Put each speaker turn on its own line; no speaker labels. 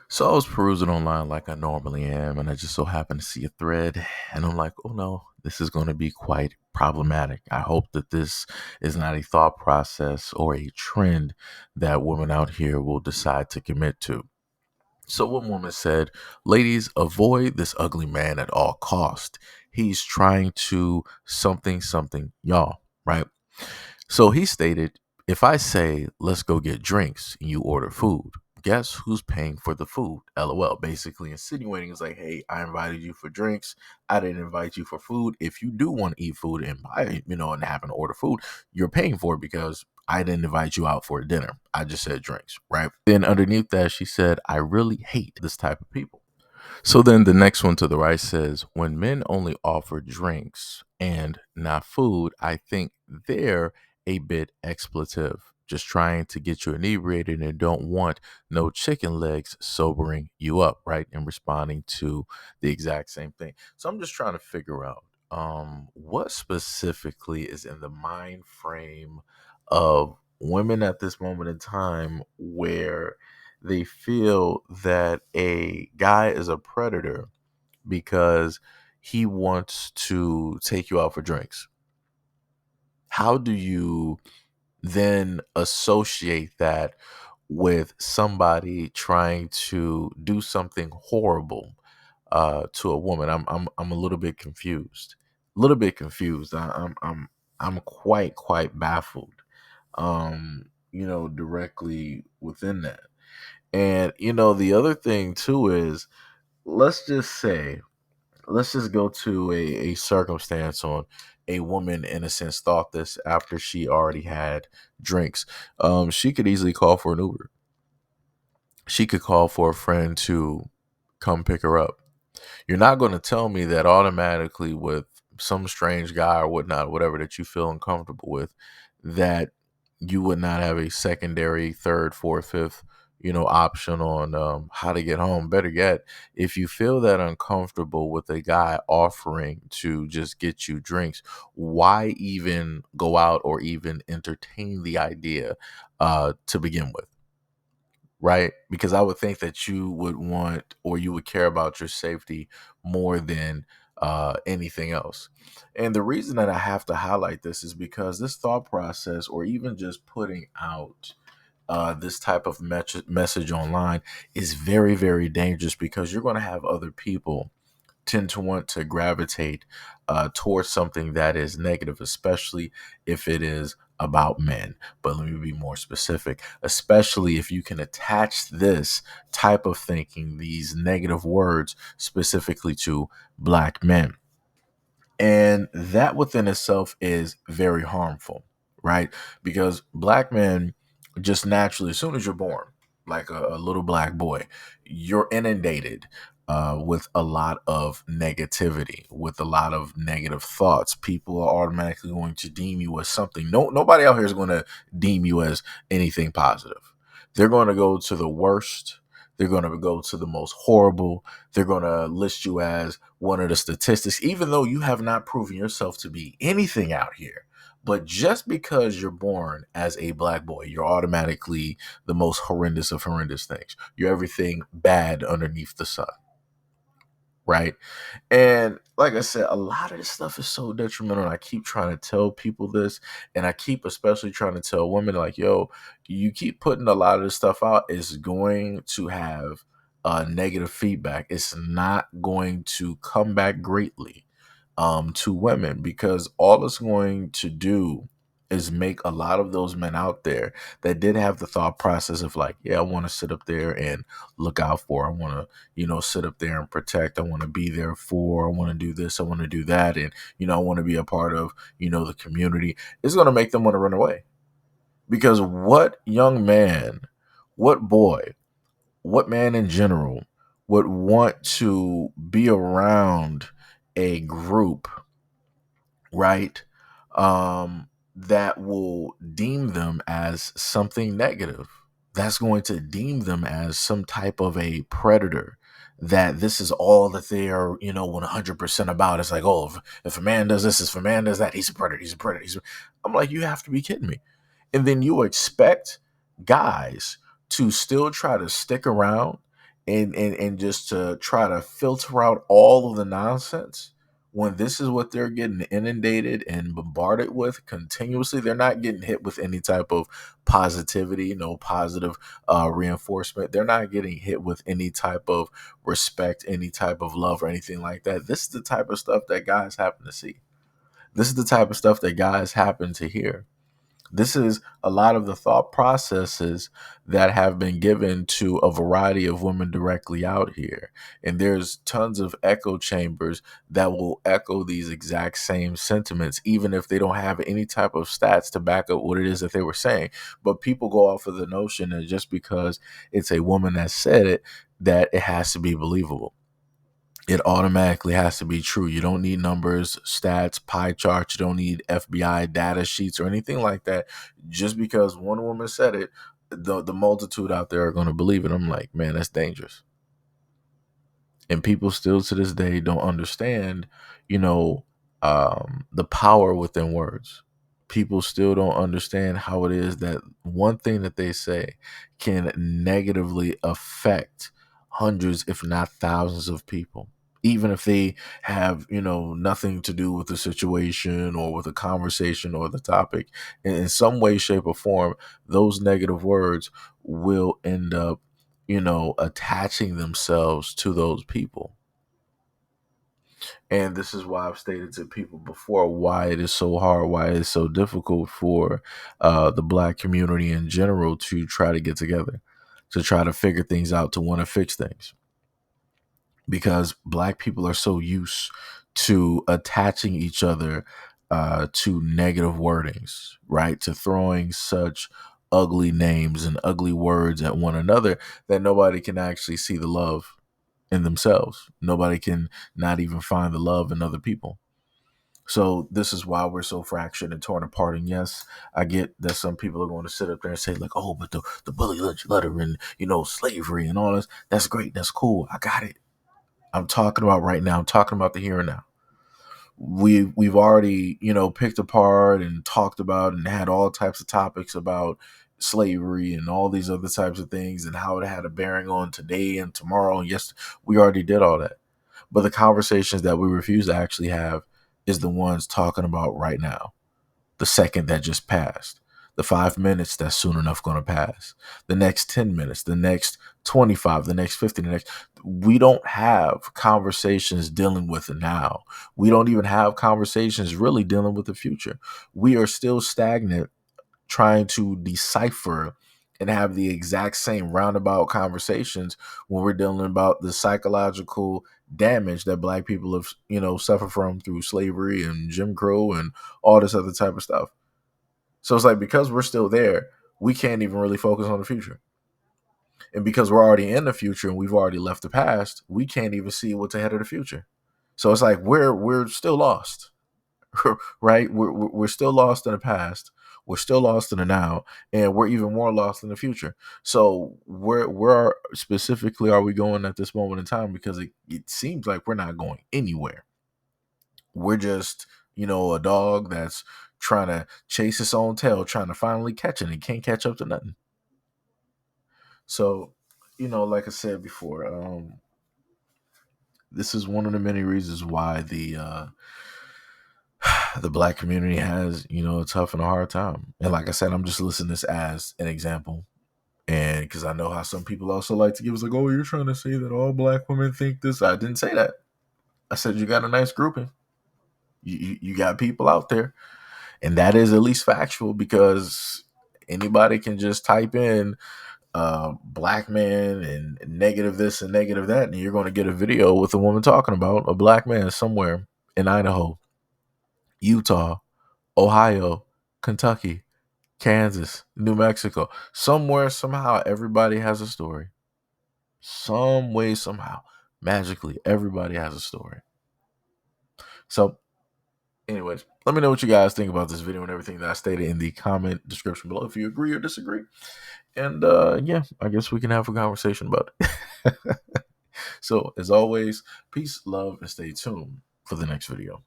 So I was perusing online like I normally am, and I just so happened to see a thread, and I'm like, oh no, this is going to be quite problematic. I hope that this is not a thought process or a trend that women out here will decide to commit to. So one woman said, ladies, avoid this ugly man at all cost. He's trying to something y'all, right? So he stated, if I say, let's go get drinks and you order food, guess who's paying for the food? LOL. Basically insinuating is like, hey, I invited you for drinks. I didn't invite you for food. If you do want to eat food and buy, and happen to order food, you're paying for it because I didn't invite you out for dinner. I just said drinks, right? Then underneath that, she said, I really hate this type of people. So then the next one to the right says, when men only offer drinks and not food, I think they're a bit expletive, just trying to get you inebriated and don't want no chicken legs sobering you up, right? And responding to the exact same thing. So I'm just trying to figure out what specifically is in the mind frame of women at this moment in time where they feel that a guy is a predator because he wants to take you out for drinks. How do you then associate that with somebody trying to do something horrible to a woman? I'm a little bit confused. A little bit confused. I'm quite baffled. Directly within that. And the other thing too is, let's just say, let's just go to a circumstance on a woman in a sense thought this after she already had drinks. She could easily call for an Uber. She could call for a friend to come pick her up. You're not going to tell me that automatically with some strange guy or whatnot, whatever that you feel uncomfortable with, that you would not have a secondary, third, fourth, fifth, option on how to get home. Better yet, if you feel that uncomfortable with a guy offering to just get you drinks, why even go out or even entertain the idea to begin with? Right? Because I would think that you would want or you would care about your safety more than anything else. And the reason that I have to highlight this is because this thought process, or even just putting out this type of message online, is very, very dangerous because you're going to have other people tend to want to gravitate towards something that is negative, especially if it is about men. But let me be more specific, especially if you can attach this type of thinking, these negative words, specifically to black men. And that within itself is very harmful, right? Because black men just naturally, as soon as you're born, like a little black boy, you're inundated with a lot of negativity, with a lot of negative thoughts. People are automatically going to deem you as something. Nobody out here is going to deem you as anything positive. They're going to go to the worst. They're going to go to the most horrible. They're going to list you as one of the statistics, even though you have not proven yourself to be anything out here. But just because you're born as a black boy, you're automatically the most horrendous of horrendous things. You're everything bad underneath the sun, right? And like I said, a lot of this stuff is so detrimental. And I keep trying to tell people this, and I keep especially trying to tell women, like, yo, you keep putting a lot of this stuff out, it's going to have negative feedback. It's not going to come back greatly to women, because all it's going to do is make a lot of those men out there that did have the thought process of like, yeah, I want to sit up there and look out for, I want to, sit up there and protect, I want to be there for, I want to do this, I want to do that, and I want to be a part of, the community. It's going to make them want to run away. Because what young man, what boy, what man in general would want to be around a group, right? That will deem them as something negative. That's going to deem them as some type of a predator. That this is all that they are, 100% about. It's like, oh, if a man does this, if a man does that, he's a predator. He's a predator. I'm like, you have to be kidding me. And then you expect guys to still try to stick around and just to try to filter out all of the nonsense when this is what they're getting inundated and bombarded with continuously. They're not getting hit with any type of positivity, no positive reinforcement. They're not getting hit with any type of respect, any type of love, or anything like that. This is the type of stuff that guys happen to see. This is the type of stuff that guys happen to hear. This is a lot of the thought processes that have been given to a variety of women directly out here. And there's tons of echo chambers that will echo these exact same sentiments, even if they don't have any type of stats to back up what it is that they were saying. But people go off of the notion that just because it's a woman that said it, that it has to be believable. It automatically has to be true. You don't need numbers, stats, pie charts. You don't need FBI data sheets or anything like that. Just because one woman said it, the multitude out there are going to believe it. I'm like, man, that's dangerous. And people still to this day don't understand, you know, the power within words. People still don't understand how it is that one thing that they say can negatively affect hundreds, if not thousands of people, even if they have, nothing to do with the situation or with the conversation or the topic. In some way, shape, or form, those negative words will end up, attaching themselves to those people. And this is why I've stated to people before why it is so hard, why it is so difficult for the Black community in general to try to get together, to try to figure things out, to want to fix things. Because Black people are so used to attaching each other to negative wordings, right? To throwing such ugly names and ugly words at one another that nobody can actually see the love in themselves. Nobody can not even find the love in other people. So this is why we're so fractured and torn apart. And yes, I get that some people are going to sit up there and say like, "Oh, but the bully letter and slavery and all this. That's great. That's cool. I got it. I'm talking about right now. I'm talking about the here and now. We've already picked apart and talked about and had all types of topics about slavery and all these other types of things and how it had a bearing on today and tomorrow. And yes, we already did all that. But the conversations that we refuse to actually have is the ones talking about right now, the second that just passed, the 5 minutes that's soon enough going to pass, the next 10 minutes, the next 25, the next 50, the next. We don't have conversations dealing with the now. We don't even have conversations really dealing with the future. We are still stagnant trying to decipher and have the exact same roundabout conversations when we're dealing about the psychological damage that Black people have, suffered from through slavery and Jim Crow and all this other type of stuff. So it's like, because we're still there, we can't even really focus on the future. And because we're already in the future and we've already left the past, we can't even see what's ahead of the future. So it's like we're still lost. Right? We're still lost in the past. We're still lost in the now, and we're even more lost in the future. So where specifically are we going at this moment in time? Because it seems like we're not going anywhere. We're just, a dog that's trying to chase its own tail, trying to finally catch it and can't catch up to nothing. So, like I said before, this is one of the many reasons why the Black community has, a tough and a hard time. And like I said, I'm just listing this as an example. And because I know how some people also like to give us like, oh, you're trying to say that all Black women think this. I didn't say that. I said you got a nice grouping. You got people out there. And that is at least factual, because anybody can just type in Black man and negative this and negative that, and you're going to get a video with a woman talking about a Black man somewhere in Idaho, Utah, Ohio, Kentucky, Kansas, New Mexico. Somewhere, somehow, everybody has a story. Some way, somehow, magically, everybody has a story. So, anyways, let me know what you guys think about this video and everything that I stated in the comment description below, if you agree or disagree. And yeah, I guess we can have a conversation about it. So, as always, peace, love, and stay tuned for the next video.